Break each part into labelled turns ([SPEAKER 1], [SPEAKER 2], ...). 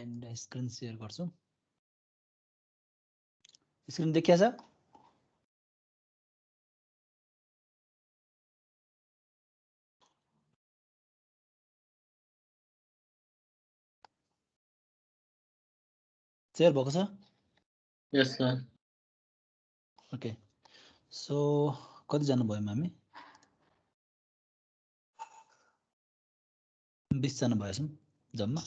[SPEAKER 1] And screen share गर्छु। Screen देखिया छ? सेयर भएको छ?
[SPEAKER 2] यस सर।
[SPEAKER 1] ओके, सो कतिजना भयौँ हामी? 20 जना भएछौँ जम्मा।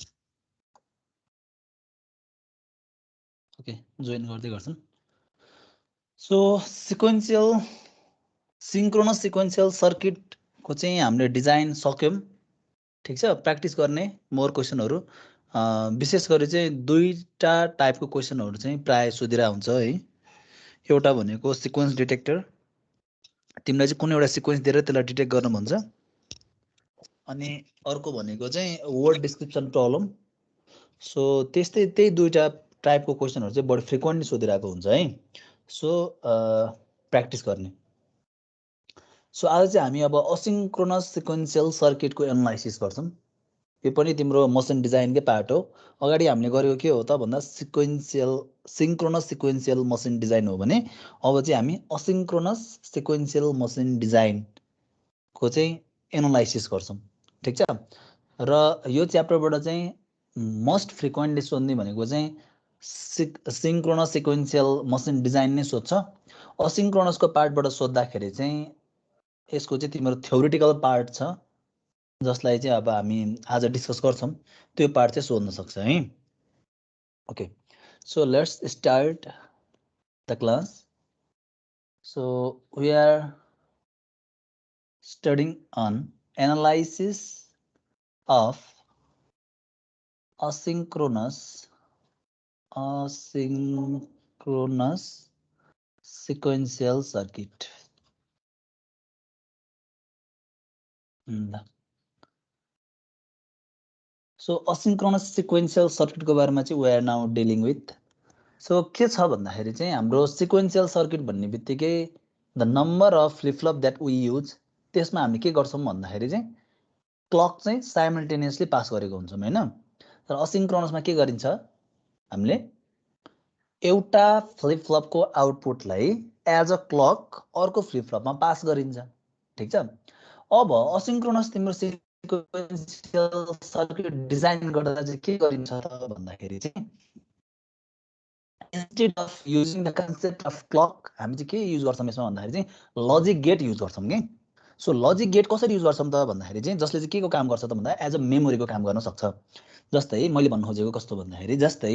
[SPEAKER 1] ओके, जोइन गर्दै गर्छौँ। सो सिन्क्रोनस सिक्वेन्शियल सर्किटको चाहिँ हामीले डिजाइन सक्यौँ। ठिक छ, प्र्याक्टिस गर्ने मोर क्वेसनहरू विशेष गरी चाहिँ दुईटा टाइपको क्वेसनहरू चाहिँ प्राय सोधिरा हुन्छ है। एउटा भनेको सिक्वेन्स डिटेक्टर, तिमीलाई चाहिँ कुनै एउटा सिक्वेन्स दिएर त्यसलाई डिटेक्ट गर्नु भन्छ। अनि अर्को भनेको चाहिँ वर्ड डिस्क्रिप्सन प्रब्लम। सो त्यही दुईटा टाइपको क्वेसनहरू चाहिँ बढी फ्रिक्वेन्टली सोधिरहेको हुन्छ है। सो प्र्याक्टिस गर्ने। सो आज चाहिँ हामी अब असिन्क्रोनस सिक्वेन्शियल सर्किटको एनालाइसिस गर्छौँ। यो पनि तिम्रो मोसन डिजाइनकै पार्ट हो। अगाडि हामीले गरेको के हो त भन्दा सिन्क्रोनस सिक्वेन्शियल मसिन डिजाइन हो भने अब चाहिँ हामी असिन्क्रोनस सिक्वेन्शियल मसिन डिजाइनको चाहिँ एनालाइसिस गर्छौँ। ठिक छ, र यो च्याप्टरबाट चाहिँ मोस्ट फ्रिक्वेन्टली सोध्ने भनेको चाहिँ सिन्क्रोनस सिक्वेन्शियल मसिन डिजाइन नै सोध्छ। असिन्क्रोनसको पार्टबाट सोद्धाखेरि चाहिँ यसको चाहिँ तिम्रो थ्योरिटिकल पार्ट छ जसलाई चाहिँ अब हामी आज डिस्कस गर्छौँ। त्यो पार्ट चाहिँ सोध्न सक्छ है। Okay, so let's start the class. So we are studying on analysis of asynchronous sequential circuit. So asynchronous sequential circuit को बारेमा चाहिँ we are now dealing with. So के छ भन्दाखेरि चाहिँ हाम्रो sequential circuit भन्ने बित्तिकै the number of flip flop that we use, त्यसमा हामी के गर्छौँ भन्दाखेरि चाहिँ क्लक चाहिँ साइमल्टेनियसली पास गरेको हुन्छौँ हैन। तर asynchronousमा के गरिन्छ, हामीले एउटा फ्लिप फ्लपको आउटपुटलाई एज अ क्लक अर्को फ्लिप फ्लपमा पास गरिन्छ। ठिक छ, अब असिन्क्रोनस तिम्रो सिक्वेन्शियल सर्किट डिजाइन गर्दा चाहिँ के गरिन्छ त भन्दाखेरि चाहिँ instead of using the concept of clock हामी चाहिँ के युज गर्छौँ यसमा भन्दाखेरि चाहिँ लजिक गेट युज गर्छौँ कि। सो लजिक गेट कसरी युज गर्छौँ त भन्दाखेरि चाहिँ जसले चाहिँ के को काम गर्छ त भन्दा एज अ मेमोरीको काम गर्न सक्छ। जस्तै मैले भन्नु खोजेको कस्तो भन्दाखेरि जस्तै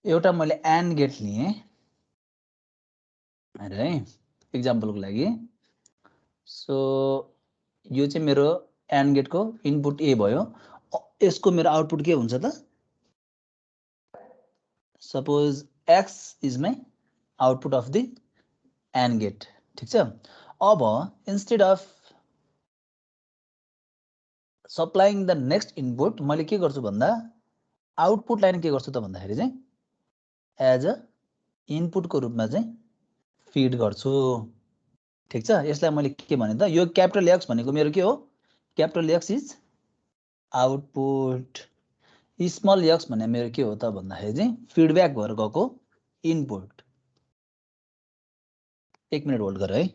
[SPEAKER 1] एउटा मैले एन्ड गेट लिएँ है इक्जाम्पलको लागि। सो यो चाहिँ मेरो एन्ड गेटको इनपुट ए भयो। यसको मेरो आउटपुट के हुन्छ त, suppose x is my output of the and gate. ठिक छ, अब instead of supplying the next input मैले के गर्छु भन्दा आउटपुटलाई नै के गर्छु त भन्दाखेरि चाहिँ एज अ इनपुटको रूपमा चाहिँ फिड गर्छु। ठिक छ, यसलाई मैले के भने त यो क्यापिटल एक्स भनेको मेरो के हो, capital x is output, small x भने मेरो के हो त भन्दाखेरि चाहिँ फिडब्याक भएर गएको इनपुट। एक मिनट होल्ड गर है।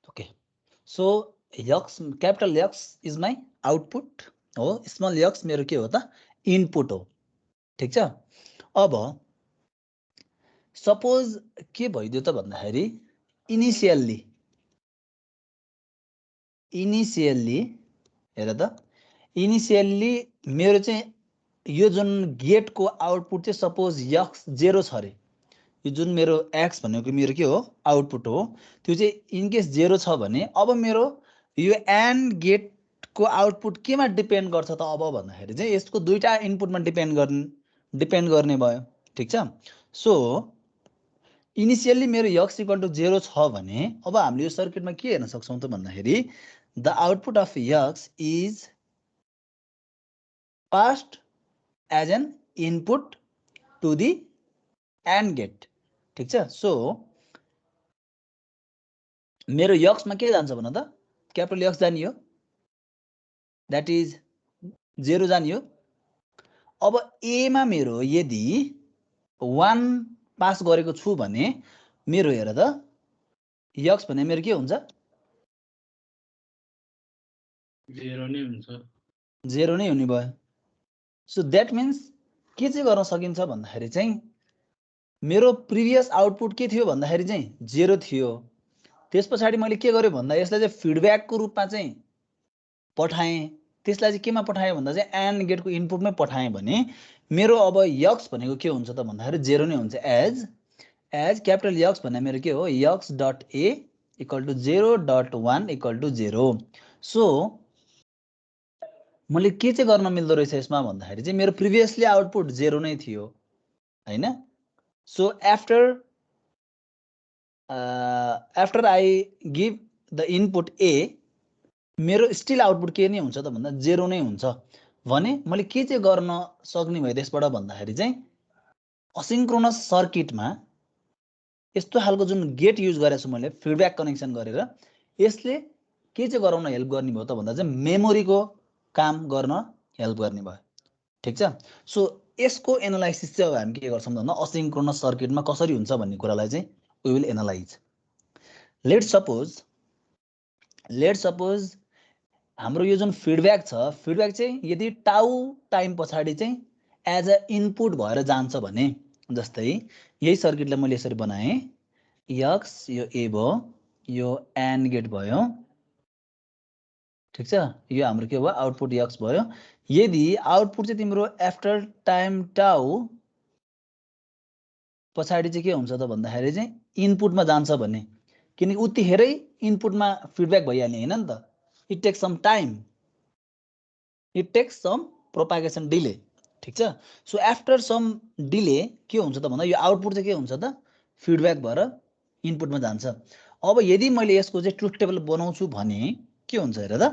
[SPEAKER 1] Okay, so x capital x is my output हो, स्मल एक्स मेरो के हो त इनपुट हो। ठिक छ, अब सपोज के भइदियो त भन्दाखेरि इनिसियल्ली हेर त इनिसियल्ली मेरो चाहिँ यो जुन गेटको आउटपुट चाहिँ सपोज एक्स 0 छ अरे, यो जुन मेरो एक्स भनेको मेरो के हो आउटपुट हो, त्यो चाहिँ इनकेस 0 छ भने अब मेरो यो एन्ड गेटको आउटपुट केमा डिपेन्ड गर्छ त अब भन्दाखेरि चाहिँ यसको दुईटा इनपुटमा डिपेन्ड गर्ने भयो। ठिक छ, सो इनिसियल्ली मेरो एक्स इक्वल टु 0 छ भने अब हामीले यो सर्किटमा के हेर्न सक्छौँ त भन्दाखेरि the output of x is passed as an input to the AND gate. ठीक छ. सो मेरो यक्समा के जान्छ भन त, क्यापिटल यक्स जानियो, द्याट इज 0 जानियो. अब ए मा मेरो यदि 1 पास गरेको छु भने मेरो हेर त यक्स भने मेरो के हुन्छ,
[SPEAKER 2] 0 नै हुन्छ,
[SPEAKER 1] 0 नै हुने भयो. सो द्याट मिन्स के चाहिँ गर्न सकिन्छ भन्दाखेरि चाहिँ मेरो प्रिभियस आउटपुट के थियो भन्दाखेरि चाहिँ 0 थियो. त्यस पछाडि मैले के गरेँ भन्दा यसलाई चाहिँ फिडब्याकको रूपमा चाहिँ पठाएँ. त्यसलाई चाहिँ केमा पठाएँ भन्दा चाहिँ एन्ड गेटको इनपुटमै पठाएँ भने मेरो अब यक्स भनेको के हुन्छ त भन्दाखेरि 0 नै हुन्छ. एज क्यापिटल यक्स भन्ने मेरो के हो, x dot a equal to 0.1 equal to 0. So मैले के चाहिँ गर्न मिल्दो रहेछ यसमा भन्दाखेरि चाहिँ मेरो प्रिभियसली आउटपुट 0 नै थियो हैन. So after I give the input A मेरो स्टिल आउटपुट के नै हुन्छ त भन्दा 0 नै हुन्छ भने मैले के चाहिँ गर्न सक्ने भयो त्यसबाट भन्दाखेरि चाहिँ असिन्क्रोनस सर्किटमा यस्तो खालको जुन गेट युज गरेको छु मैले फिडब्याक कनेक्सन गरेर, यसले के चाहिँ गराउन हेल्प गर्ने भयो त भन्दा चाहिँ मेमोरीको काम गर्न हेल्प गर्ने भयो. ठिक छ. सो यसको एनालाइसिस चाहिँ अब हामी के गर्छौँ भन्दा असिन्क्रोनस सर्किटमा कसरी हुन्छ भन्ने कुरालाई चाहिँ we will analyse. Let's suppose हाम्रो यो जुन फिडब्याक छ, फिडब्याक चाहिँ यदि टाउ टाइम पछाडि चाहिँ एज अ इनपुट भएर जान्छ भने, जस्तै यही सर्किटलाई मैले यसरी बनाएँ, यक्स यो ए भयो, यो एन्ड गेट भयो. ठिक छ. यो हाम्रो के भयो, आउटपुट यक्स भयो. यदि आउटपुट चाहिँ तिम्रो आफ्टर टाइम टाउ पछाडि चाहिँ के हुन्छ त भन्दाखेरि चाहिँ इनपुटमा जान्छ भने, किनकि उतिखेरै इनपुटमा फिडब्याक भइहाल्ने हैन नि त. It takes some time, it takes some propagation delay. ठिक छ. सो आफ्टर सम डिले के हुन्छ त भन्दा यो आउटपुट चाहिँ के हुन्छ त फिडब्याक भएर इनपुटमा जान्छ. अब यदि मैले यसको चाहिँ ट्रुथ टेबल बनाउँछु भने के हुन्छ हेर त,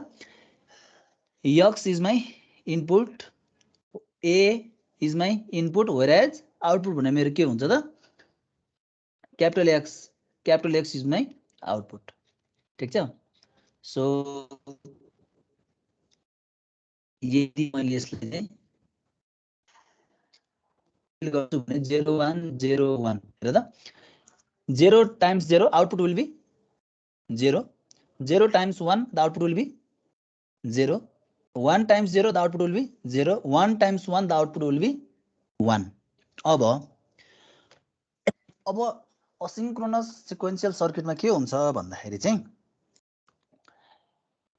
[SPEAKER 1] x is my input, a is my input, whereas output भने मेरो के हुन्छ त capital x is my output. ठिक छ. सो यदि मैले यसलाई चाहिँ गर्छु भने 0 1 0 1 हेर त, 0 times 0 output will be 0, 0 times 1 the output will be 0, 1 times 0 the output will be 0, 1 times 1 the output will be 1. अब असिन्क्रोनस सिक्वेन्शियल सर्किटमा के हुन्छ भन्दाखेरि चाहिँ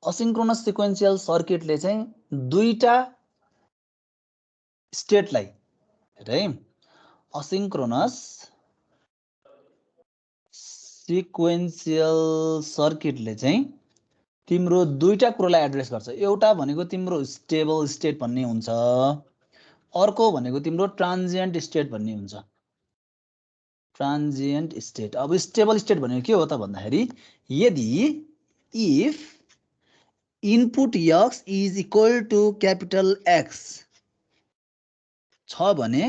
[SPEAKER 1] असिन्क्रोनस सिक्वेन्शियल सर्किटले चाहिँ दुईटा स्टेटलाई है, असिन्क्रोनस सिक्वेन्शियल सर्किटले चाहिँ तिम्रो दुईटा कुरालाई एड्रेस गर्छ. एउटा भनेको तिम्रो स्टेबल स्टेट भन्ने हुन्छ, अर्को भनेको तिम्रो ट्रान्जिएन्ट स्टेट भन्ने हुन्छ. Transient state. अब स्टेबल स्टेट भनेको के हो त भन्दाखेरि यदि if input x is equal to capital x छ भने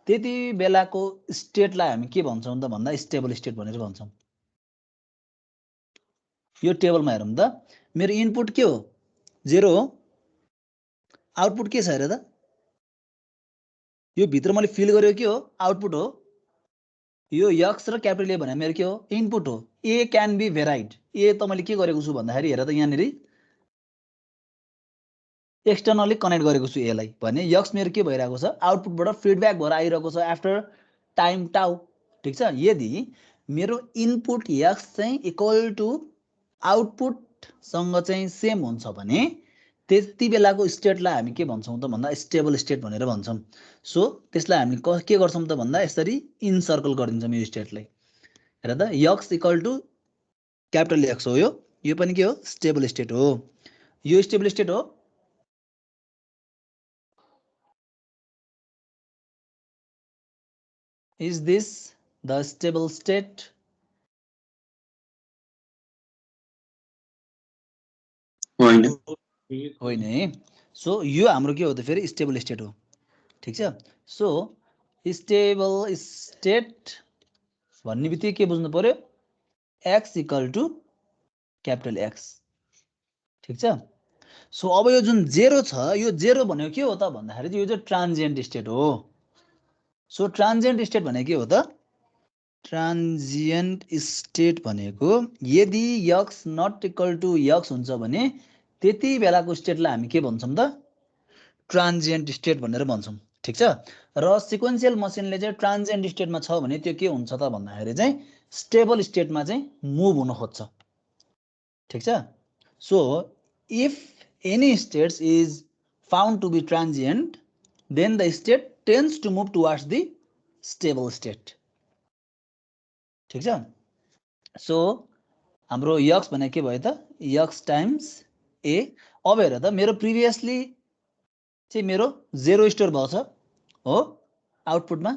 [SPEAKER 1] त्यति बेलाको स्टेटलाई हामी के भन्छौँ त भन्दा स्टेबल स्टेट भनेर भन्छौँ. यो टेबलमा हेरौँ त, मेरो इनपुट के हो 0 हो, आउटपुट के छ हेर त, यो भित्र मैले फिल गरेको के हो आउटपुट हो. यो यक्स र क्यापिटल ए भने मेरो के हो इनपुट हो. ए क्यान बी भेराइड. ए त मैले के गरेको छु भन्दाखेरि हेर त यहाँनिर एक्सटर्नली कनेक्ट गरेको छु एलाई भने यक्स मेरो के भइरहेको छ आउटपुटबाट फिडब्याक भएर आइरहेको छ आफ्टर टाइम टाउ. ठिक छ. यदि मेरो इनपुट यक्स चाहिँ इक्वल टु आउटपुटसँग चाहिँ सेम हुन्छ भने त्यति बेलाको स्टेटलाई हामी के भन्छौँ त भन्दा स्टेबल स्टेट भनेर भन्छौँ. सो त्यसलाई हामी के गर्छौँ त भन्दा यसरी इनसर्कल गरिदिन्छौँ यो स्टेटलाई. हेर त x equal to capital x हो, यो पनि के हो स्टेबल स्टेट हो. यो स्टेबल स्टेट हो. Is this the stable state? होइन है. सो यो हाम्रो के हो त फेरि स्टेबल स्टेट हो, ठिक छ। सो स्टेबल स्टेट भन्ने बित्तिकै के बुझ्नु पर्यो, x equal to capital x, ठिक छ। सो अब यो जुन जेरो छ, यो जेरो भनेको के हो त भन्दाखेरि यो चाहिँ ट्रान्जिएन्ट स्टेट हो। सो ट्रान्जिएन्ट स्टेट भनेको के हो त, ट्रान्जिएन्ट स्टेट भनेको यदि x not equal to x हुन्छ भने त्यति बेलाको स्टेटलाई हामी के भन्छौँ त, ट्रान्जिएन्ट स्टेट भनेर भन्छौँ, ठिक छ। र सिक्वेन्सियल मसिनले चाहिँ ट्रान्जिएन्ट स्टेटमा छ भने त्यो के हुन्छ त भन्दाखेरि चाहिँ स्टेबल स्टेटमा चाहिँ मुभ हुन खोज्छ, ठिक छ। So if any states is found to be transient then the state tends to move towards the stable state, ठिक छ। सो हाम्रो यक्स भने के भयो त, यक्स टाइम्स ए। अब हेर त मेरो प्रिभियसली चाहिँ मेरो जेरो स्टोर भएको छ हो आउटपुटमा।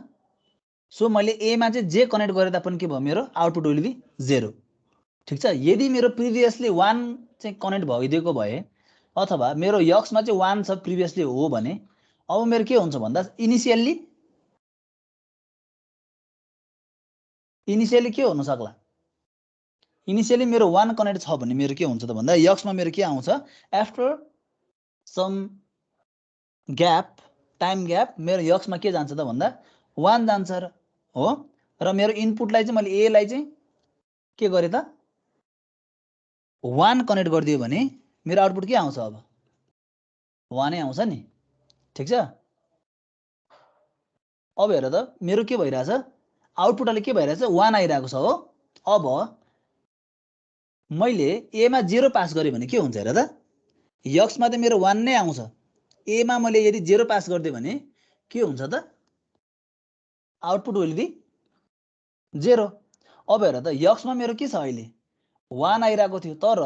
[SPEAKER 1] सो मैले एमा चाहिँ जे कनेक्ट गरे तापनि के भयो, मेरो आउटपुट विल बी जेरो, ठिक छ। यदि मेरो प्रिभियसली 1 चाहिँ कनेक्ट भइदिएको भए अथवा मेरो यक्समा चाहिँ 1 छ प्रिभियसली हो भने अब मेरो के हुन्छ भन्दा इनिसियली के हुन सक्ला, इनिसियली मेरो 1 कनेक्ट छ भने मेरो के हुन्छ त भन्दा यक्समा मेरो के आउँछ, after some gap, time gap मेरो यक्समा के जान्छ त भन्दा 1 जान्छ र हो। र मेरो इनपुटलाई चाहिँ मैले एलाई चाहिँ के गरेँ त 1 कनेक्ट गरिदियो भने मेरो आउटपुट के आउँछ, अब 1 नै आउँछ नि, ठिक छ। अब हेर त मेरो के भइरहेछ, आउटपुट अहिले के भइरहेछ 1 आइरहेको छ हो। अब मैले एमा 0 पास गरेँ भने के हुन्छ हेर त, यक्समा त मेरो 1 नै आउँछ, एमा मैले यदि 0 पास गरिदिएँ भने के हुन्छ त, आउटपुट विल बी 0। अब हेर त यक्समा मेरो के छ अहिले 1 आइरहेको थियो, तर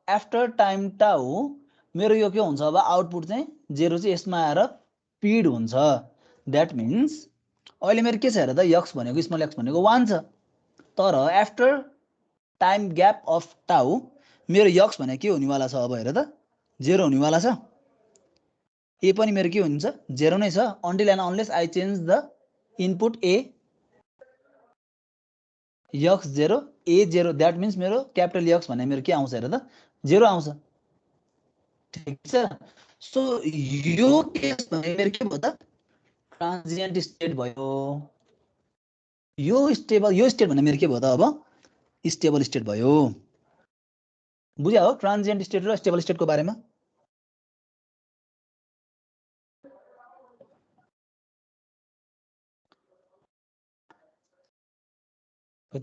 [SPEAKER 1] आफ्टर टाइम टाउ मेरो यो के हुन्छ, अब आउटपुट चाहिँ 0 चाहिँ यसमा आएर पिड हुन्छ। द्याट मिन्स अहिले मेरो के छ हेर त, यक्स भनेको स्मल एक्स भनेको 1 छ, तर आफ्टर टाइम ग्याप अफ टाउ मेरो यक्स भने के हुनेवाला छ, अब हेर त 0 हुनेवाला छ। ए पनि मेरो के हुन्छ 0 नै छ, until and unless I change the input A x 0 A 0, that means मेरो क्यापिटल यक्स भने मेरो के आउँछ हेर त 0 आउँछ, ठिक छ। सो यो केस भने मेरो के भयो त, ट्रान्जिएन्ट स्टेट भयो। यो स्टेट भने मेरो के भयो त, अब स्टेबल स्टेट भयो। बुझ्या हो ट्रान्जिएन्ट स्टेट र स्टेबल स्टेटको बारेमा।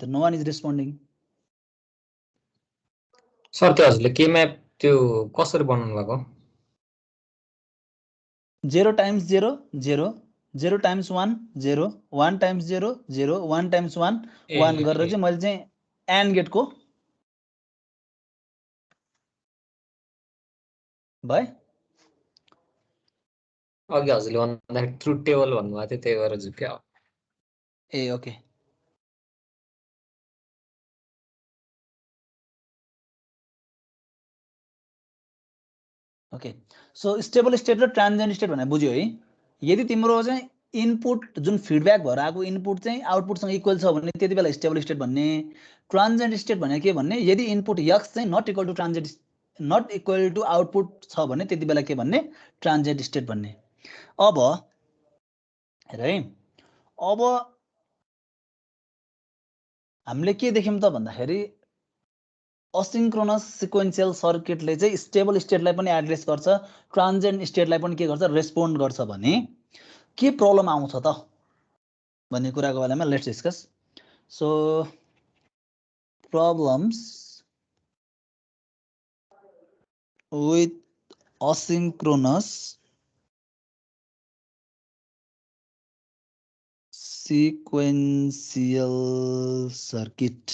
[SPEAKER 1] No one is responding.
[SPEAKER 3] Sir त्यो हजुरले के म्याप त्यो कसरी बनाउनु भएको?
[SPEAKER 1] 0 times 0 0 0 times 1 0 1 times 0 0 1 times 1 1 गरेर चाहिँ मैले चाहिँ एन्ड गेटको भयो।
[SPEAKER 3] अघि हजुरले भन्दाखेरि ट्रुथ टेबल भन्नुभएको थियो, त्यही भएर झुक्यो।
[SPEAKER 1] ए okay, okay. So stable state र ट्रान्जिएन्ट स्टेट भनेर बुझ्यो है। यदि तिम्रो चाहिँ इनपुट जुन फिडब्याक भएर आएको इनपुट चाहिँ आउटपुटसँग इक्वल छ भने त्यति बेला स्टेबल स्टेट भन्ने। ट्रान्जिएन्ट स्टेट भने के भन्ने, यदि इनपुट यक्स चाहिँ नट इक्वल टु आउटपुट छ भने त्यति बेला के भन्ने, ट्रान्जिएन्ट स्टेट भन्ने। अब हेर है, अब हामीले के देख्यौँ त भन्दाखेरि असिन्क्रोनस सिक्वेन्शियल सर्किटले चाहिँ स्टेबल स्टेटलाई पनि एड्रेस गर्छ, ट्रान्जिएन्ट स्टेटलाई पनि के गर्छ, रेस्पोन्ड गर्छ भने के प्रब्लम आउँछ त भन्ने कुराको बारेमा let's discuss. So problems with asynchronous sequential circuit.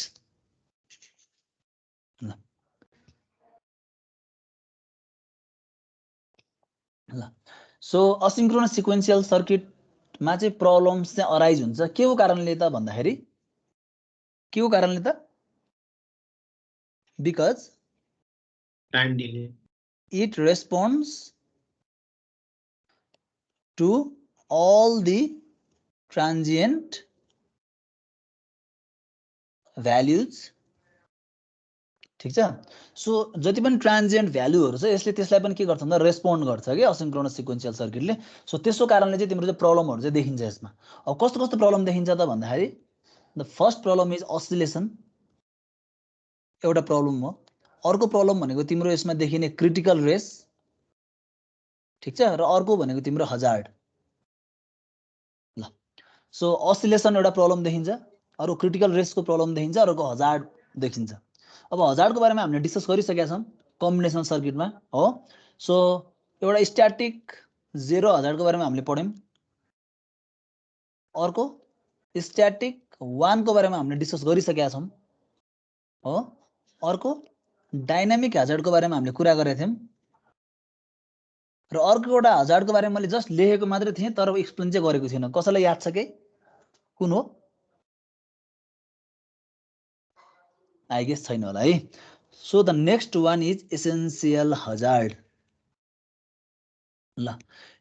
[SPEAKER 1] ल सो असिन्क्रोनस सिक्वेन्शियल सर्किटमा चाहिँ प्रब्लम्स चाहिँ अराइज हुन्छ के को कारणले त भन्दाखेरि, के को कारणले त, because
[SPEAKER 2] time delay,
[SPEAKER 1] it responds to all the transient values, ठीक छ। सो जति पनि ट्रान्जिएन्ट भ्यालुहरु छ यसले त्यसलाई पनि के गर्छ भन्दा रेस्पोन्ड गर्छ के असिन्क्रोनस सिक्वेन्शियल सर्किटले। सो त्यसो कारणले चाहिँ तिम्रो चाहिँ प्रब्लमहरु चाहिँ देखिन्छ यसमा। अब कस्तो कस्तो प्रब्लम देखिन्छ त भन्दाखेरि द फर्स्ट प्रब्लम इज अस्सिलेसन, एउटा प्रब्लम हो। अर्को प्रब्लम भनेको तिम्रो यसमा देखिने क्रिटिकल रेस, ठीक छ, र अर्को भनेको तिम्रो हजार्ड। ल सो अस्सिलेसन एउटा प्रब्लम देखिन्छ, अरु क्रिटिकल रेसको प्रब्लम देखिन्छ, अर्को हजार्ड देखिन्छ। अब हजार्डको बारेमा हामीले डिस्कस गरिसकेका छौं कम्बिनेसनल सर्किटमा हो। सो एउटा स्ट्याटिक 0 हजार्डको बारेमा हामीले पढ्यौं, अर्को स्ट्याटिक 1 को बारेमा हामीले डिस्कस गरिसकेका छौं हो, अर्को डायनामिक हजार्डको बारेमा हामीले कुरा गरेका थियौं, र अर्को एउटा हजार्डको बारेमा मैले जस्ट लेखेको मात्रै थिएँ तर एक्सप्लेन चाहिँ गरेको थिएन। कसैलाई याद छ के कुन हो? आई गेस छैन होला है। So the next one is essential hazard. ल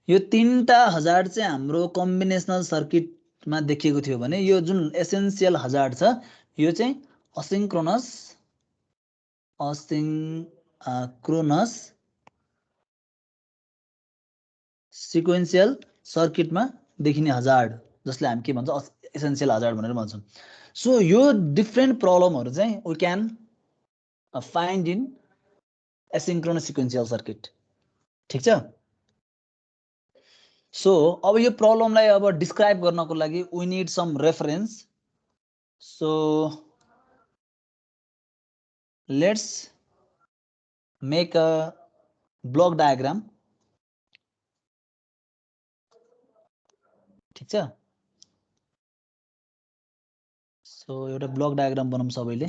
[SPEAKER 1] यो तीनटा हजार्ड चाहिँ हाम्रो कम्बिनेसनल सर्किटमा देखिएको थियो भने यो जुन एसेन्शियल हजार्ड छ यो चाहिँ असिन्क्रोनस सिक्वेन्शियल सर्किटमा देखिने हजार्ड जसले हामी के भन्छ एसेन्शियल हजार्ड भनेर भन्छौं। सो यो डिफरेन्ट प्रब्लमहरु चाहिँ we can find in asynchronous sequential circuit, ठीक छ। सो अब यो प्रब्लमलाई अब डिस्क्राइब गर्नको लागि we need some reference. So let's make a block diagram, ठीक छ। सो एउटा ब्लक डायग्राम बनाऊं सबैले।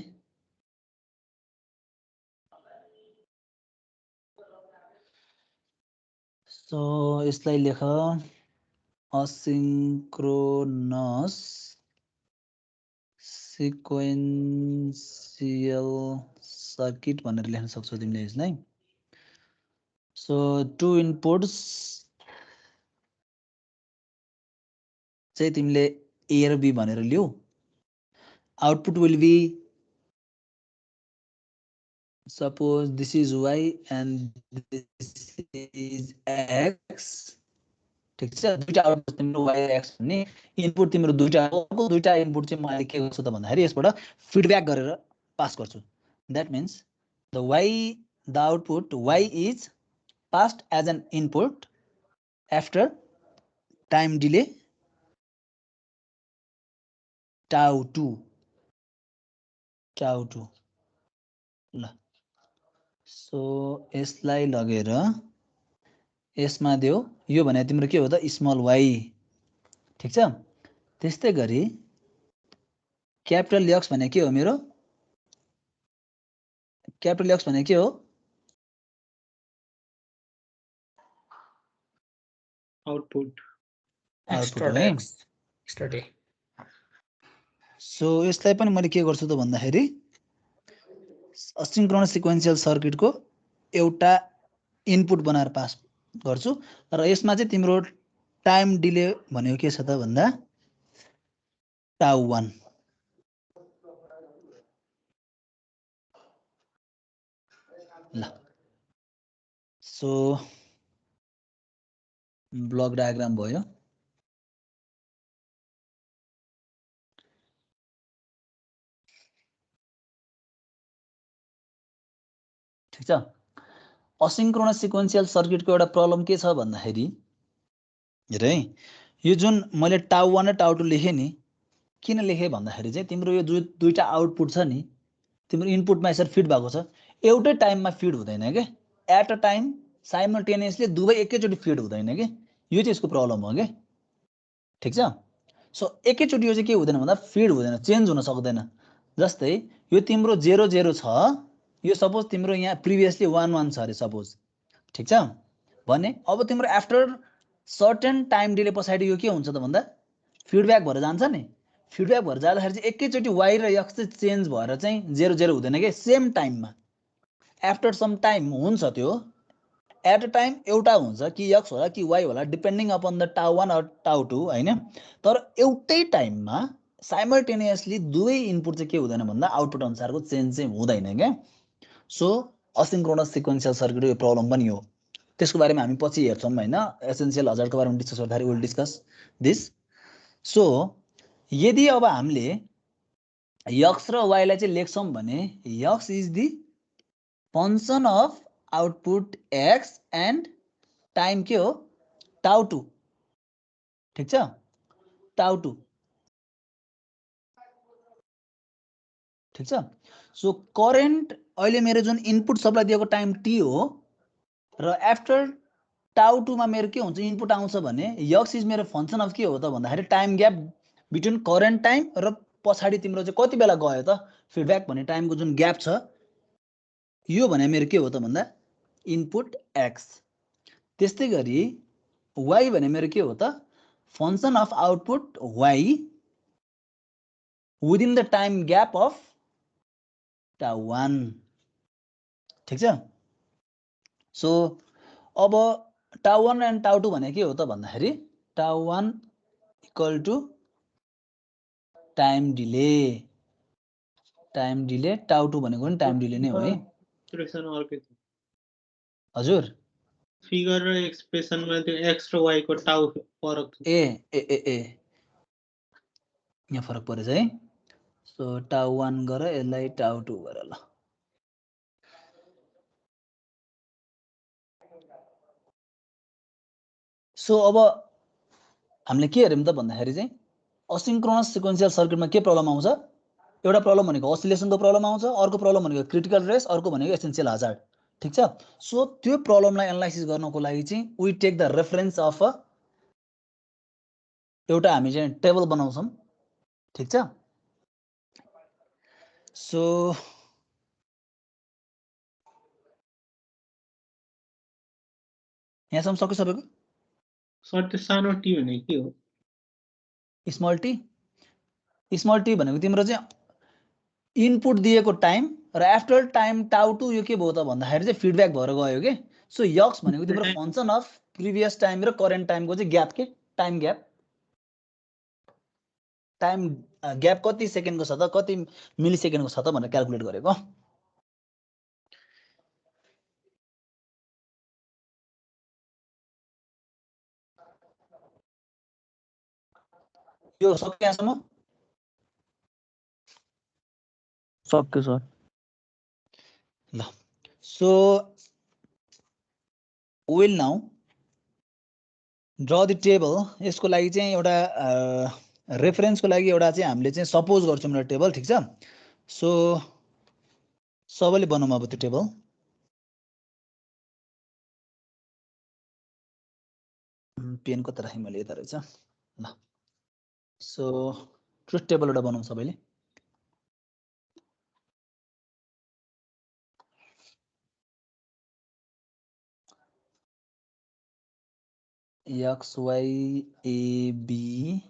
[SPEAKER 1] सो यसलाई लेख असिन्क्रोनस सिक्वेन्शियल सर्किट भनेर लेख्न सक्छौ तिमीले यसलाई। सो टु इनपुट्स चाहिँ तिमीले ए र बी भनेर लिऊ। Output will be suppose this is y and this is x, ठीक छ। दुईटा आउटपुट तिम्रो y र x भन्ने इनपुट तिम्रो दुईटा हो। दुईटा इनपुट चाहिँ मैले के गर्छु त भन्दाखेरि यसबाट फिडब्याक गरेर पास गर्छु। That means the output y is passed as an input after time delay tau 2 ल। सो यसलाई लगेर यसमा देऊ, यो भने तिम्रो के हो त स्मल y, ठीक छ। त्यस्तै गरी क्यापिटल x भने के हो मेरो? क्यापिटल x भने के हो?
[SPEAKER 2] आउटपुट
[SPEAKER 3] एक्स्ट्रा
[SPEAKER 1] है।
[SPEAKER 3] डे।
[SPEAKER 1] सो यसलाई पनि मैले के गर्छु त भन्दाखेरि असिन्क्रोनस सिक्वेन्शियल सर्किटको एउटा इनपुट बनाएर पास गर्छु र यसमा चाहिँ तिम्रो टाइम डिले भनेको के छ त भन्दा टाउ 1। ल सो ब्लक डायग्राम भयो। ठीक छ। असिन्क्रोनस सिक्वेन्शियल सर्किटको एउटा प्रब्लम के छ भन्दाखेरि हेर है, यो जुन मैले टाउ 1 र टाउ 2 लेखे नि, किन लेखे भन्दाखेरि चाहिँ तिम्रो यो दुईटा आउटपुट छ नि तिम्रो इनपुटमा यसरी फिड भएको छ, एउटै टाइममा फिड हुँदैन के, एट अ टाइम साइमल्टेनियसली दुवै एकैचोटि फिड हुँदैन के, यो चाहिँ यसको प्रब्लम हो के, ठीक छ। सो एकैचोटि यो चाहिँ के हुँदैन भन्दा फिड हुँदैन, चेन्ज हुन सक्दैन। जस्तै यो तिम्रो 0 0 छ, यो सपोज तिम्रो यहाँ प्रिभियसली 1 1 छ अरे सपोज, ठीक छ भने अब तिम्रो आफ्टर सर्टेन टाइम डिले पछाडि यो के हुन्छ त भन्दा फिडब्याक भएर जान्छ नि। फिडब्याक भएर जाँदाखेरि चाहिँ एकैचोटि y र x चाहिँ चेन्ज भएर चाहिँ 0 0 हुँदैन के, सेम टाइममा आफ्टर सम टाइम हुन्छ त्यो, एट अ टाइम एउटा हुन्छ कि x होला कि y होला डिपेन्डिङ अपन द टाउ1 अर टाउ2 हैन। तर एउटै टाइममा साइमल्टेनियसली दुवै इनपुट चाहिँ के हुँदैन भन्दा आउटपुट अनुसारको चेन्ज चाहिँ हुँदैन क्या। सो असिन्क्रोनस सिक्वेन्शियल सर्किटको यो प्रब्लम पनि हो। त्यसको बारेमा हामी पछि हेर्छौँ हैन, एसेन्शियल हजार्डको बारेमा डिस्कस गर्दाखेरि विल डिस्कस दिस। सो यदि अब हामीले x र y लाई चाहिँ लेख्छौँ भने x is the function of output x and time के हो टाउ2, ठीक छ, टाउ2, ठीक छ। सो करेन्ट अहिले मेरो जुन इनपुट सबलाई दिएको टाइम t हो र आफ्टर टाउ2 मा मेरो के हुन्छ इनपुट आउँछ भने x इज मेरो फंक्शन अफ के हो त भन्दाखेरि time gap between current time र पछाडी तिम्रो चाहिँ कति बेला गयो त फिडब्याक भन्ने टाइमको जुन ग्याप छ यो भने मेरो के हो त भन्दा इनपुट x। त्यस्तै गरी y भने मेरो के हो त function of output y within the time gap of tau, ठीक छ। सो अब टाउ1 एन्ड टाउ2 भने के हो त भन्दाखेरि टाउ1 इक्वल टु टाइम डिले, टाउ2 भनेको पनि टाइम डिले नै हो है।
[SPEAKER 2] एक्सप्रेसन अर्कै छ
[SPEAKER 1] हजुर,
[SPEAKER 2] फिगर र एक्सप्रेसनमा त्यो x र y को टाउ फरक छ।
[SPEAKER 1] ए ए ए ए यहाँ फरक परेछ है। सो टाउ1 गर यसलाई टाउ2 गर ल। सो अब हामीले के हेर्यौं त भन्दाखेरि चाहिँ असिन्क्रोनस सिक्वेन्शियल सर्किटमा के प्रब्लम आउँछ, एउटा प्रब्लम भनेको असिलेसनको प्रब्लम आउँछ, अर्को प्रब्लम भनेको क्रिटिकल रेस, अर्को भनेको एसेन्शियल हजार्ड, ठीक छ। सो त्यो प्रब्लमलाई एनालाइसिस गर्नको लागि चाहिँ we take the reference of एउटा हामी चाहिँ टेबल बनाउँछौँ, ठीक छ। सो यहाँसम्म सक्यो सबैको?
[SPEAKER 2] सर त्यो सानो टी भने के हो?
[SPEAKER 1] स्मल टी भनेको तिम्रो चाहिँ इनपुट दिएको टाइम र आफ्टर टाइम टाउ2 यो के भयो त भन्दाखेरि चाहिँ फिडब्याक भएर गयो के। सो यक्स भनेको तिम्रो फंक्शन अफ प्रिभियस टाइम र करेन्ट टाइमको चाहिँ ग्याप के, टाइम ग्याप कति सेकेन्डको छ त कति मिली सेकेन्डको छ त भनेर क्याल्कुलेट गरेको। यो सक्यो यहाँसम्म? सक्यो सर ल। So will now draw the table. यसको लागि चाहिँ एउटा रेफरेन्सको लागि एउटा चाहिँ हामीले चाहिँ सपोज गर्छौँ एउटा टेबल, ठीक छ। सो सबैले बनाउँ अब त्यो टेबल। पेन कता राखेँ मैले, यता रहेछ ल। सो ट्रुथ टेबल एउटा बनाउँ सबैले। X y a b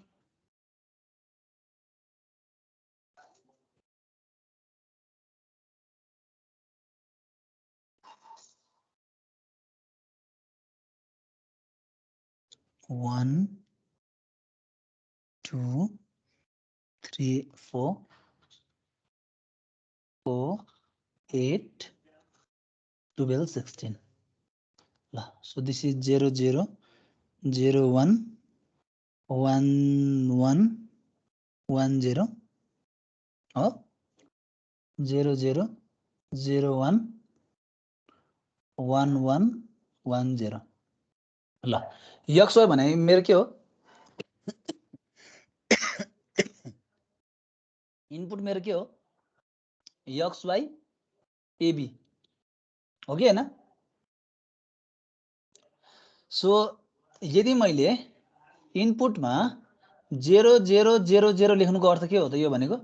[SPEAKER 1] one two three four 8 12 16 ल। सो दिस इज 0 0 0 1 1 1 1 0 हो, 0 0 0 1 1 1 1 0 ल। यक्स वाई भने मेरो के हो इनपुट मेरो के हो यक्स वाई एबी हो कि हैन। सो यदि मैले इनपुटमा 0 0 0 0 लेख्नुको अर्थ के हो त यो भनेको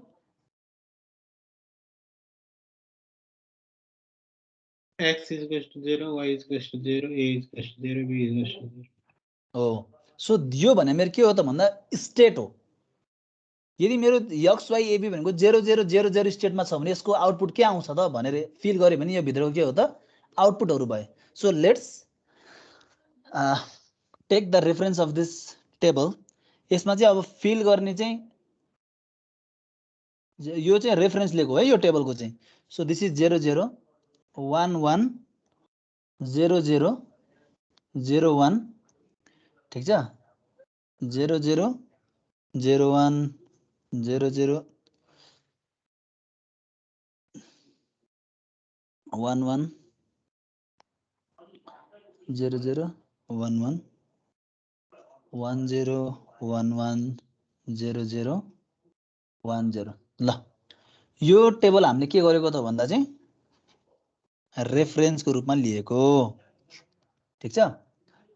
[SPEAKER 2] x is equal to 0, y is equal to 0, a is equal to 0, b is equal to 0
[SPEAKER 1] हो। सो यो भने मेरो के हो त भन्दा स्टेट हो। यदि मेरो एक्स वाई एबी भनेको 0 0 0 0 स्टेटमा छ भने यसको आउटपुट के आउँछ त भनेर फिल गर्यो भने यो भित्रको के हो त आउटपुटहरु भयो। So let's take the reference of this table. यसमा चाहिँ अब फिल गर्ने चाहिँ यो चाहिँ रेफरेन्स लिएको है यो टेबलको चाहिँ। सो दिस इज 00 11 00 01 ठीक छ 00 01 00 11 00 11 10 11 00 10 ल यो टेबल हामीले के गरेको त भन्दा चाहिँ रेफरेन्सको रूपमा लिएको ठीक छ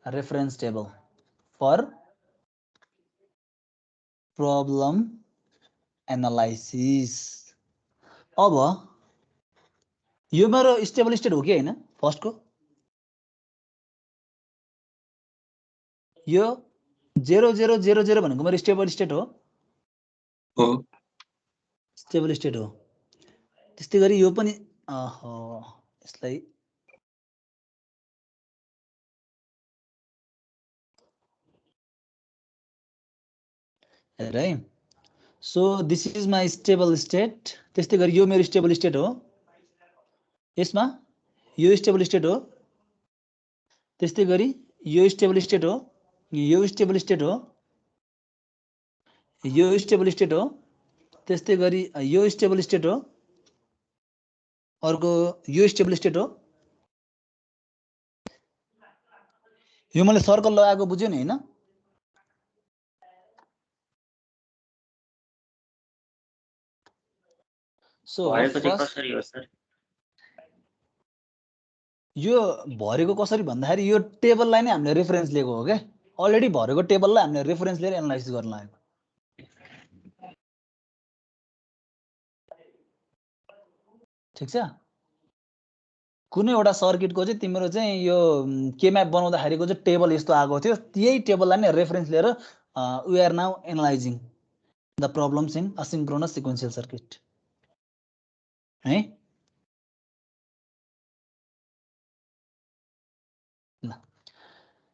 [SPEAKER 1] reference table for problem analysis. अब यो मेरो स्टेबल स्टेट हो कि हैन फर्स्टको यो 0000 भनेको मेरो स्टेबल स्टेट हो स्टेबल स्टेट हो। त्यस्तै गरी यो पनि यसलाई हेर है। So this is my stable state. त्यस्तै गरी यो मेरो स्टेबल स्टेट हो यसमा यो स्टेबल स्टेट हो त्यस्तै गरी यो स्टेबल स्टेट हो यो स्टेबल स्टेट हो यो स्टेबल स्टेट हो त्यस्तै गरी यो स्टेबल स्टेट हो अर्को यो स्टेबल स्टेट हो। यो मैले सर्कल लगाएको बुझ्यो नि हैन। सो यो भरेको कसरी भन्दाखेरि यो टेबललाई नै हामीले रेफरेन्स लिएको हो के अलरेडी भरेको टेबललाई हामीले रेफरेन्स लिएर एनालाइसिस गर्न लागेको ठीक छ। कुनै एउटा सर्किटको चाहिँ तिम्रो चाहिँ यो के म्याप बनाउँदाखेरिको चाहिँ टेबल यस्तो आएको थियो त्यही टेबललाई नै रेफरेन्स लिएर we are now analyzing the problems in asynchronous sequential circuit है।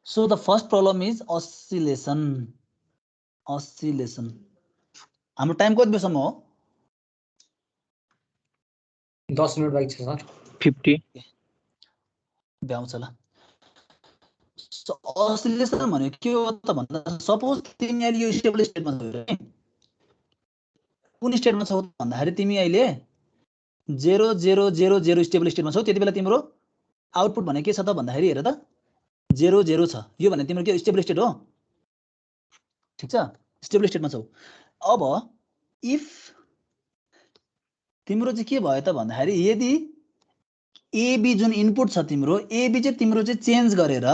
[SPEAKER 1] So the first problem is oscillation. हाम्रो टाइम कति बेसम्म हो
[SPEAKER 3] 10 मिनट बाँकी छ सर
[SPEAKER 2] 50
[SPEAKER 1] भ्याउँछ ल। अस्सिलेसन भनेको के हो त भन्दा सपोज तिमी अहिले यो स्टेबल स्टेटमा छौ है कुन स्टेटमा छौ भन्दाखेरि तिमी अहिले 0000 स्टेबल स्टेटमा छौ त्यति बेला तिम्रो आउटपुट भने के छ त भन्दाखेरि हेर त 00 छ यो भने तिम्रो के स्टेबल स्टेट हो ठीक छ स्टेबल स्टेटमा छौ। अब इफ तिम्रो चाहिँ के भयो त भन्दाखेरि यदि एबी जुन इनपुट छ तिम्रो एबी चाहिँ तिम्रो चाहिँ चेन्ज गरेर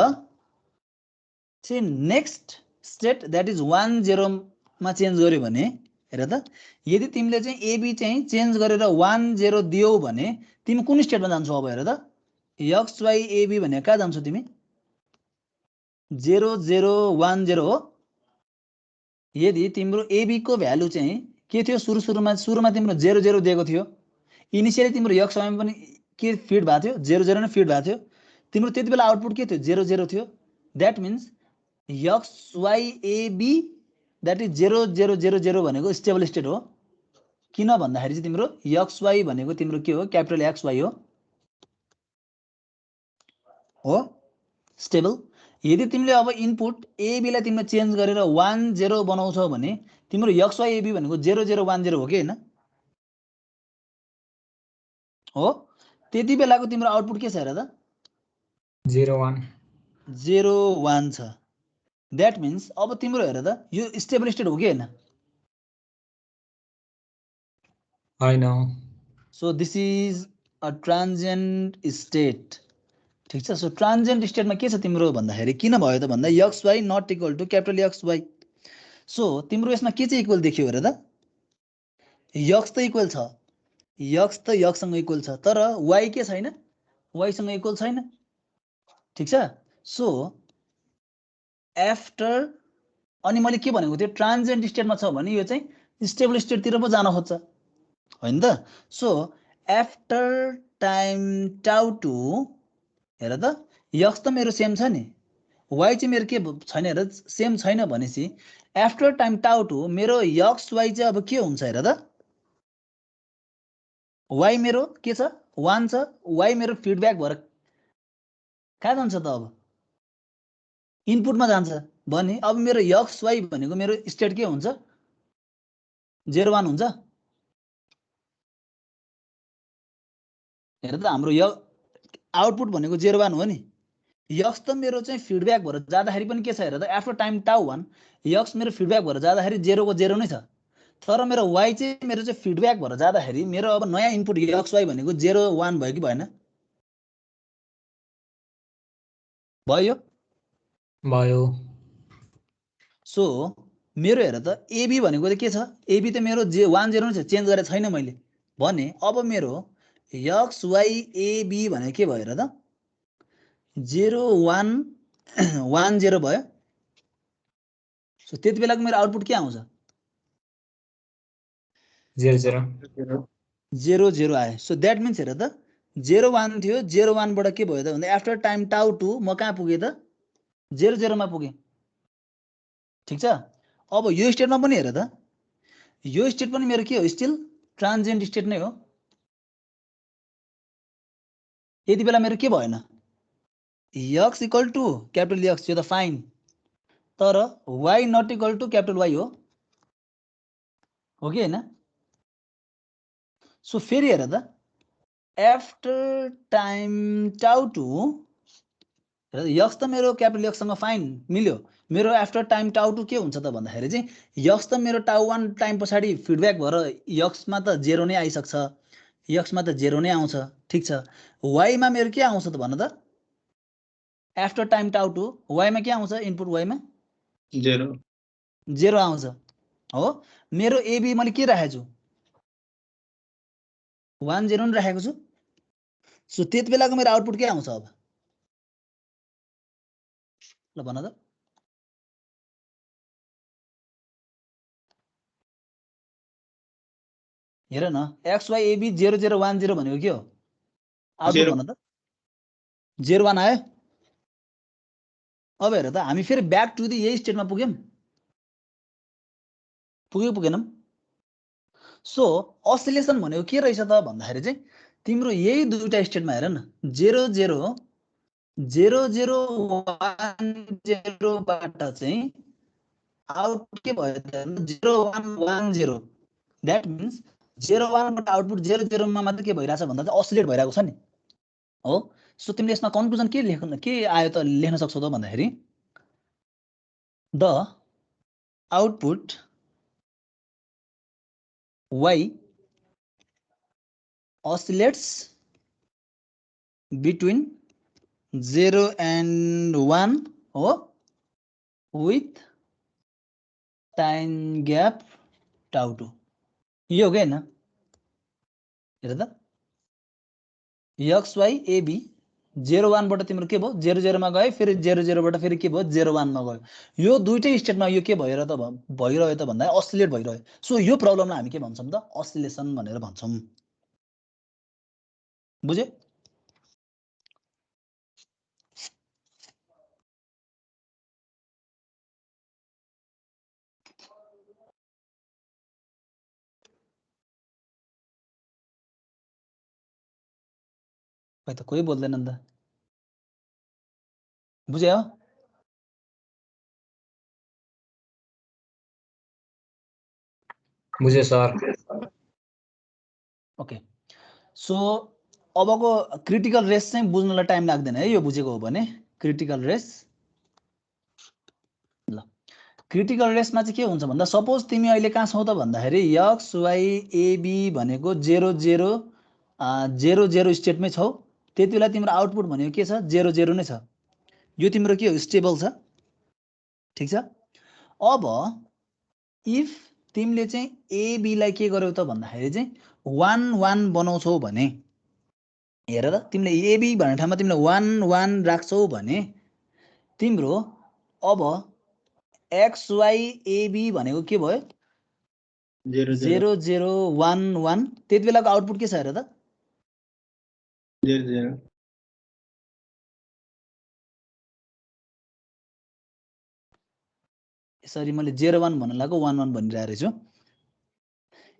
[SPEAKER 1] चाहिँ नेक्स्ट स्टेट द्याट इज 10 मा चेन्ज गर्यो भने हेर त यदि तिमीले चाहिँ एबी चाहिँ चेन्ज गरेर 10 दियौ भने तिमी कुन स्टेटमा जान्छौ अब हेर त एक्स वाई एबी भने कहाँ जान्छौ तिमी 0010 हो। यदि तिम्रो एबी को भ्यालु चाहिँ के थियो सुरुमा तिम्रो 00 दिएको थियो इनिशियली तिम्रो एक्स वाईमा पनि के फिड भएको थियो 00 नै फिड भएको थियो तिम्रो त्यति बेला आउटपुट के थियो 00 थियो that means x y a b that is 0000 भनेको स्टेबल स्टेट हो किन भन्दाखेरि चाहिँ तिम्रो एक्स वाई भनेको तिम्रो के हो क्यापिटल एक्स वाई हो स्टेबल। यदि तिमीले अब इनपुट एबी लाई तिमीले चेन्ज गरेर 10 बनाउँछौ भने तिम्रो एक्स वाई एबी भनेको 0010 हो कि हैन हो त्यति बेलाको तिम्रो आउटपुट के छ हेर त 01 छ द्याट मिन्स अब तिम्रो हेर त यो स्टेबल स्टेट हो कि हैन
[SPEAKER 3] हैन।
[SPEAKER 1] So this is a transient state ठीक छ। सो ट्रान्जिएन्ट स्टेटमा के छ तिम्रो भन्दाखेरि किन भयो त भन्दा x Y not equal to capital x y. So तिम्रो यसमा के चाहिँ इक्वल देखियो हेर त एक्स त इक्वल छ एक्स त एक्ससँग इक्वल छ तर वाई के छैन वाईसँग इक्वल छैन ठीक छ। सो आफ्टर अनि मैले के भनेको थिएँ ट्रान्जिएन्ट स्टेटमा छ भने यो चाहिँ स्टेबल स्टेटतिर पो जान खोज्छ होइन त। So after time tau to हेर त एक्स त मेरो सेम छ नि y चाहिँ मेरो के छैन हेर सेम छैन भनेपछि आफ्टर टाइम टाउ टु मेरो यक्स वाइ चाहिँ अब के हुन्छ हेर त y मेरो के छ 1 छ y मेरो फिडब्याक भएर कहाँ जान्छ त अब इनपुटमा जान्छ भने अब मेरो यक्स वाइ भनेको मेरो स्टेट के हुन्छ 0 1 हुन्छ हेर त हाम्रो यो आउटपुट भनेको 0 1 हो नि यक्स त मेरो चाहिँ फिडब्याक भएर जाँदाखेरि पनि के छ हेर त आफ्टर टाइम टाउ 1 यक्स मेरो फिडब्याक भएर जाँदाखेरि 0 को 0 नै छ तर मेरो y चाहिँ मेरो चाहिँ फिडब्याक भएर जाँदाखेरि मेरो अब नयाँ इनपुट यक्स वाइ भनेको 0 1 भयो कि भएन भयो
[SPEAKER 3] भयो
[SPEAKER 1] सो मेरो हेर त एबी भनेको चाहिँ के छ एबी त मेरो 1 0 नै छ चेन्ज गरेको छैन मैले भने अब मेरो यक्स वाइ एबी भनेको के भयो हेर त 0 1 1 0 भयो सो त्यति बेलाको मेरो आउटपुट के आउँछ
[SPEAKER 3] 0 0
[SPEAKER 1] 0 0 आयो सो द्याट मिन्स हेर त 0 1 थियो 0 1 बाट के भयो त भन्दा आफ्टर टाइम टाउ 2 म कहाँ पुगेँ त 0 0 मा पुगेँ ठीक छ अब यो स्टेटमा पनि हेर त यो स्टेट पनि मेरो के हो स्टिल ट्रान्जिएन्ट स्टेट नै हो यति बेला मेरो के भएन x equal to capital x यो त फाइन तर y not equal to capital y हो कि हैन सो फेरि हेर त after time tau to x त मेरो क्यापिटल एक्ससँग फाइन मिल्यो मेरो आफ्टर टाइम टाउ टु के हुन्छ त भन्दाखेरि चाहिँ यक्स त मेरो टाउ 1 टाइम पछाडि फिडब्याक भएर यक्समा त 0 नै आइसक्छ यक्समा त 0 नै आउँछ ठीक छ वाइमा मेरो के आउँछ त भन त आफ्टर टाइम टाउ टु वाइमा के आउँछ इनपुट वाइमा
[SPEAKER 2] 0
[SPEAKER 1] 0 आउँछ हो मेरो एबी मैले के राखेको छु 1 0 नै राखेको छु सो त्यति बेलाको मेरो आउटपुट के आउँछ अब ल भन त हेर न एक्स वाइ एबी 0 0 1 0 भनेको के हो आउटपुट भन त 0 1 आयो अब हेर त हामी फेरि ब्याक टु द यही स्टेटमा पुग्यौं पुगेनौं सो असिलेसन भनेको के रहेछ त भन्दाखेरि चाहिँ तिम्रो यही दुईटा स्टेटमा हेर न 0 0 0 0 1 0 बाट चाहिँ आउटपुट के भयो त 0 1 1 0 दैट मिन्स 0 1 बाट आउटपुट 0 0 मा मात्र के भइराछ भन्दा चाहिँ असिलेट भइराको छ नि हो सो तिमीले यसमा कन्क्लुजन के लेख्न के आयो त लेख्न सक्छौ त भन्दाखेरि the output y oscillates between 0 and 1 हो with time gap tau 2 यो हो कि हैन हेर त x y a b 0 1 बाट तिम्रो के भयो 0 0 मा गयो फेरि 0 0 बाट फेरि के भयो 0 1 मा गयो यो दुईटै स्टेटमा यो के भइरह्यो त भइरह्यो त भन्दा अस्सिलेट भइरह्यो सो यो प्रब्लमलाई हामी के भन्छौं त अस्सिलेसन भनेर भन्छौं बुझे खै त कोही बोल्दैनन् त बुझ्यो
[SPEAKER 3] बुझे सर
[SPEAKER 1] ओके सो अबको क्रिटिकल रेस चाहिँ बुझ्नलाई टाइम लाग्दैन है यो बुझेको हो भने क्रिटिकल रेस ल क्रिटिकल रेसमा चाहिँ के हुन्छ भन्दा सपोज तिमी अहिले कहाँ छौ त भन्दाखेरि एक्स वाइ एबी भनेको 0 0 0 0 स्टेटमै छौ त्यति बेला तिम्रो आउटपुट भनेको के छ 0 0 नै छ यो तिम्रो के हो स्टेबल छ ठीक छ अब इफ तिमीले चाहिँ एबी लाई के गर्यौ त भन्दाखेरि चाहिँ 1 1 बनाउँछौ भने हेर त तिमीले एबी भन्ने ठाउँमा तिमीले 1 1 राख्छौ भने तिम्रो अब एक्स वाइ एबी भनेको के भयो
[SPEAKER 2] 0
[SPEAKER 1] 0 0 1 1 त्यति बेलाको आउटपुट के छ हेर त
[SPEAKER 2] 0 0
[SPEAKER 1] सरी मैले 0 1 भन्न लागेको 1 1 भनिरहेको रहेछु।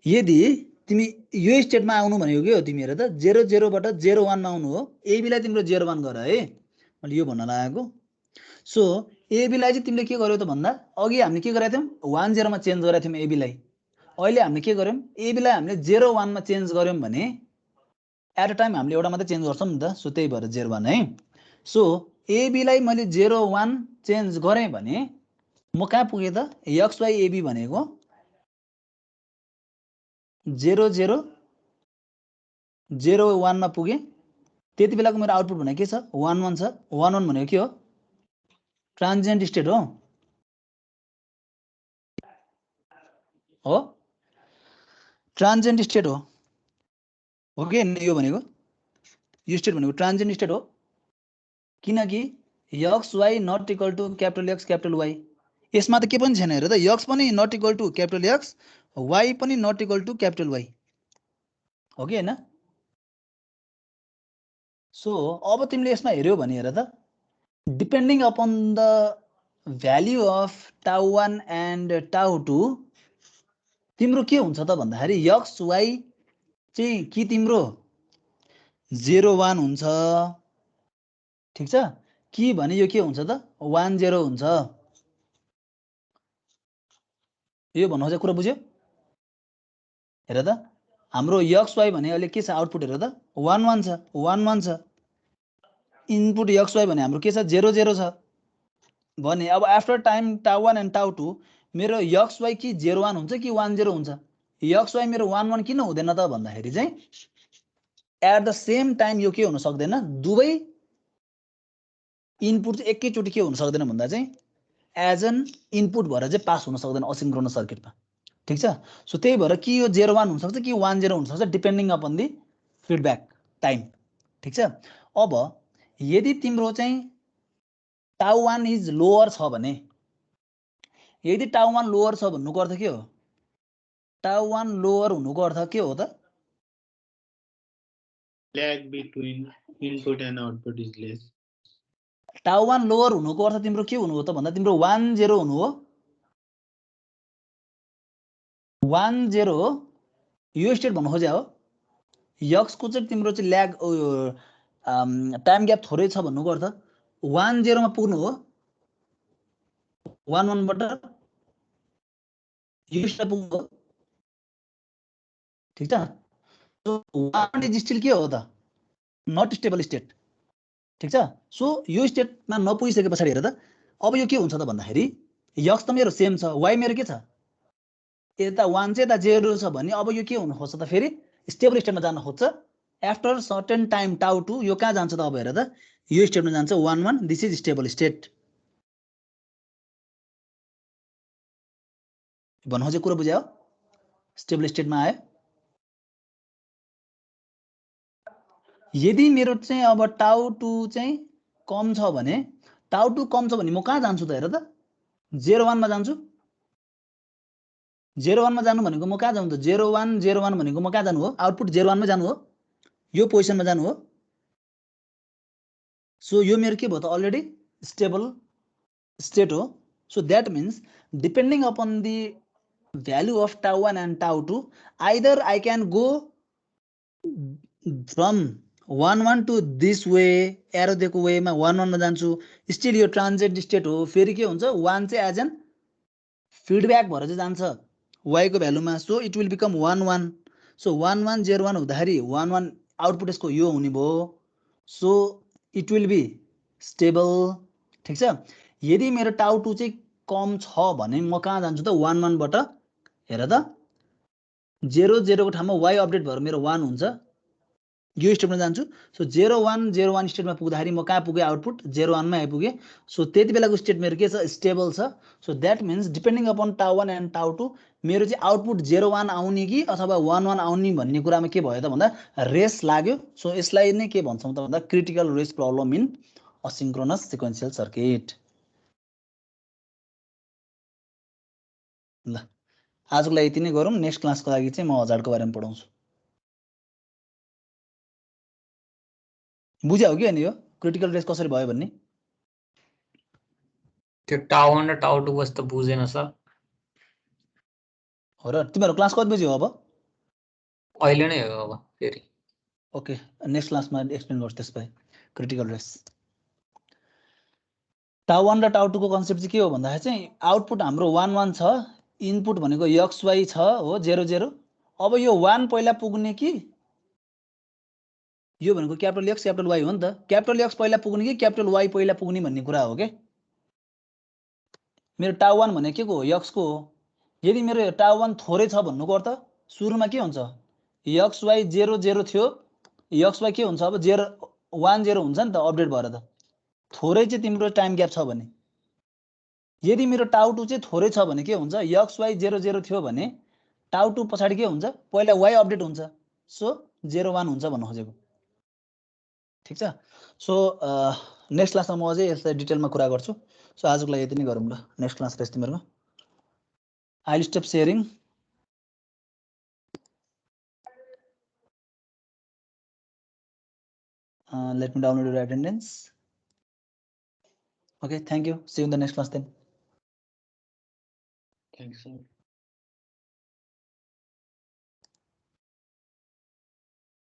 [SPEAKER 1] यदि तिमी यो स्टेटमा आउनु भनेको के हो तिमी हेर त 0 0 बाट 0 1 मा आउनु हो। एबीलाई तिम्रो 0 1 गर है, मैले यो भन्न लागेको। सो एबीलाई चाहिँ तिमीले के गर्यौ त भन्दा अघि हामीले के गरेका थियौँ 1 0 मा चेन्ज गरेका थियौँ एबीलाई। अहिले हामीले के गर्यौँ एबीलाई हामीले 0 1 मा चेन्ज गर्यौँ भने एट अ टाइम हामीले एउटा मात्रै चेन्ज गर्छौँ नि त। सो त्यही भएर 0 1 है। सो एबीलाई मैले 0 1 चेन्ज गरेँ भने म कहाँ पुगेँ त एक्स वाई एबी भनेको 0 0 0 1 मा पुगेँ। त्यति बेलाको मेरो आउटपुट भनेको के छ 1 1 छ। 1 1 भनेको के हो ट्रान्जिएन्ट स्टेट हो ट्रान्जिएन्ट स्टेट हो कि यो भनेको यो स्टेट भनेको ट्रान्जिएन्ट स्टेट हो। किनकि X Y not equal to capital X capital Y. यसमा त के पनि छैन हेर त एक्स पनि not equal to capital x Y पनि not equal to capital Y हो कि हैन। सो अब तिमीले यसमा हेर्यौ भने हेर त depending upon the value of tau 1 and tau 2 तिम्रो के हुन्छ त भन्दाखेरि एक्स वाई चाहिँ कि तिम्रो 0 1 हुन्छ ठीक छ कि भने यो के हुन्छ त 1 0 हुन्छ। यो भन्नु चाहिँ कुरा बुझ्यो हेर त हाम्रो एक्स वाई भने अहिले के छ आउटपुट हेर त 1 1 छ 1 1 छ। इनपुट एक्स वाई भने हाम्रो के छ 0 0 छ भने अब आफ्टर टाइम टाउ 1 एन्ड टाउ 2 मेरो एक्स वाई कि 0 1 हुन्छ कि 1 0 हुन्छ। एक्स वाई मेरो 1 1 किन हुँदैन त भन्दाखेरि चाहिँ एट द सेम टाइम यो के हुन सक्दैन दुवै इनपुट चाहिँ एकैचोटि के हुन सक्दैन भन्दा चाहिँ एज एन इनपुट भएर चाहिँ पास हुन सक्दैन असिन्क्रोनस सर्किटमा ठीक छ। सो त्यही भएर कि यो 0 1 हुन सक्छ कि 1 0 हुन सक्छ depending upon the feedback time ठीक छ। अब यदि तिम्रो चाहिँ टाउ 1 इज लोअर छ भने यदि टाउ 1 लोअर छ भन्नुको अर्थ के हो टाउ 1 लोअर हुनुको अर्थ के हो त
[SPEAKER 2] lag between input and output is less.
[SPEAKER 1] टाउ 1 लोअर हुनुको अर्थ तिम्रो के हुनु हो त भन्दा तिम्रो 1 0 हुनु हो 1 0 यो स्टेट भन्नु खोजे हो एक्स को चाहिँ तिम्रो चाहिँ ल्याग टाइम ग्याप थोरै छ भन्नुको अर्थ 1 0 मा पुग्नु हो 1 1 बाट यो स्टेट पुग्नु हो ठीक छ। सो 1 इज स्टिल के हो त नट स्टेबल स्टेट ठीक छ। सो यो स्टेटमा नपुगिसके पछाडि हेर त अब यो के हुन्छ त भन्दाखेरि एक्स त मेरो सेम छ वाई मेरो के छ यता 1 चाहिँ यता 0 छ भने अब यो के हुन खोज्छ त फेरि स्टेबल स्टेटमा जान खोज्छ। आफ्टर सर्टेन टाइम टाउ 2 यो कहाँ जान्छ त अब हेर त यो स्टेटमा जान्छ 1 1 दिस इज स्टेबल स्टेट भन्नु खोजेको कुरा बुझ्यौ स्टेबल स्टेटमा आयो। यदि मेरो चाहिँ अब टाउ 2 चाहिँ कम छ भने टाउ 2 कम छ भने म कहाँ जान्छु त हेर त 0 1 मा जान्छु 0 1 मा जानु भनेको म कहाँ जानु त 0 1 0 1 भनेको म कहाँ जानु हो आउटपुट 0 1 मा जानु हो यो पोजिसनमा जानु हो। सो यो मेरो के भयो त अलरेडी स्टेबल स्टेट हो। So that means depending upon the value of tau 1 and tau 2 either I can go from 1 1 to this way arrow दिएको वेमा 1 1 मा जान्छु स्टिल यो ट्रान्जिएन्ट स्टेट हो। फेरि के हुन्छ 1 चाहिँ एज एन फिडब्याक भएर चाहिँ जान्छ वाई को भ्यालुमा। So it will become 1 1 so 1 1 0 1 हुँदाखेरि 1 1 आउटपुट यसको यो हुने भयो। So it will be stable ठीक छ। यदि मेरो टाउ 2 चाहिँ कम छ भने म कहाँ जान्छु त 1 1 बाट हेर त 0 0 को ठाउँमा वाई अपडेट भएर मेरो 1 हुन्छ यो स्टेटमा जान्छु। सो 0 1 0 1 स्टेटमा पुग्दाखेरि म कहाँ पुगेँ आउटपुट 0 1 मा आइपुगेँ। सो त्यति बेलाको स्टेट मेरो के छ स्टेबल छ। So that means depending upon टाउ 1 एन्ड टाउ 2 मेरो चाहिँ आउटपुट 0 1 आउने कि अथवा 1 1 आउने भन्ने कुरामा के भयो त भन्दा रेस लाग्यो। सो यसलाई नै के भन्छौँ त भन्दा critical race problem in asynchronous sequential circuit. ल आजको लागि यति नै गरौँ। नेक्स्ट क्लासको लागि चाहिँ म हजार्डको बारेमा पढाउँछु। बुझ्यौ कि अनि यो क्रिटिकल रेस कसरी भयो भन्ने।
[SPEAKER 3] त्यो टाउ1 र टाउ2 बस त बुझेन सर।
[SPEAKER 1] हो र तिमीहरू क्लास कति बजी हो अब?
[SPEAKER 3] अहिले नै हो अब फेरि।
[SPEAKER 1] ओके नेक्स्ट क्लासमा एक्सप्लेन गर्छु त्यसपछि क्रिटिकल रेस। टाउ1 र टाउ2 को कन्सेप्ट चाहिँ के हो भन्दाखेरि चाहिँ आउटपुट हाम्रो 1 1 छ, इनपुट भनेको XY छ हो 0 0। अब यो 1 पहिला पुग्ने कि यो भनेको क्यापिटल X क्यापिटल Y हो नि त, क्यापिटल X पहिला पुग्ने कि क्यापिटल Y पहिला पुग्ने भन्ने कुरा हो के। मेरो टाउ1 भने के को हो? X को हो। यदि मेरो टाउ1 थोरै छ भन्नुको अर्थ सुरुमा के हुन्छ? XY 0 0 थियो, XY के हुन्छ अब 0 1 0 हुन्छ नि त अपडेट भएर त। थोरै चाहिँ तिम्रो टाइम ग्याप छ भने। यदि मेरो टाउ2 चाहिँ थोरै छ भने के हुन्छ? XY 0 0 थियो भने टाउ2 पछाडि के हुन्छ? पहिला Y अपडेट हुन्छ, सो 0 1 हुन्छ भन्नु खोजेको। ठिक छ। सो नेक्स्ट क्लासमा म अझै यसलाई डिटेलमा कुरा गर्छु। सो आजको लागि यति नै गरौँ ल। नेक्स्ट क्लास रेस्ट तिमीहरूको। I will stop sharing. Let me download your attendance. Okay, thank you. See you in the next class then.
[SPEAKER 2] Thanks, sir.